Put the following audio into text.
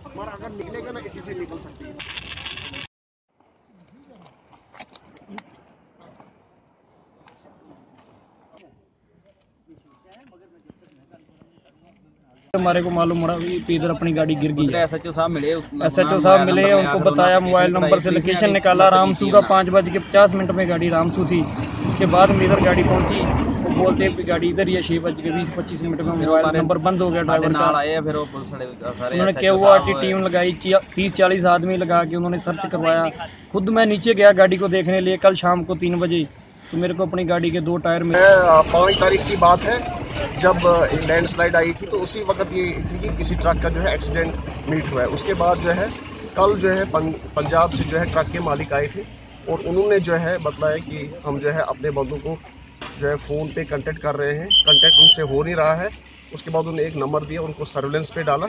हमारा अगर निकलेगा ना इसी से निकल सकती है। हमारे को मालूम पड़ा कि इधर अपनी गाड़ी गिर गई है। एसएचओ साहब मिले, उनको बताया, मोबाइल नंबर से लोकेशन निकाला। रामसू का 5:50 में गाड़ी रामसू थी। उसके बाद में इधर गाड़ी पहुंची, वो बोलते हैं गाड़ी इधर ही है। 6:20-25 में मोबाइल नंबर बंद हो गया ड्राइवर का। फिर वो पुलिस वाले उन्होंने केओआर की टीम लगाई, 30-40 आदमी लगा के उन्होंने सर्च करवाया। खुद मैं नीचे गया गाड़ी को देखने लिए कल शाम को 3 बजे, तो मेरे को अपनी गाड़ी के 2 टायर में 5 तारीख की बात है जब लैंडस्लाइड आई थी, तो उसी वक्त ये थी कि किसी ट्रक का जो है एक्सीडेंट मीट हुआ है। उसके बाद जो है कल जो है पंजाब से जो है ट्रक के मालिक आए थे और उन्होंने जो है बताया कि हम जो है अपने बंदों को जो है फ़ोन पे कांटेक्ट कर रहे हैं, कांटेक्ट उनसे हो नहीं रहा है। उसके बाद उन्होंने एक नंबर दिया, उनको सर्विलेंस पे डाला।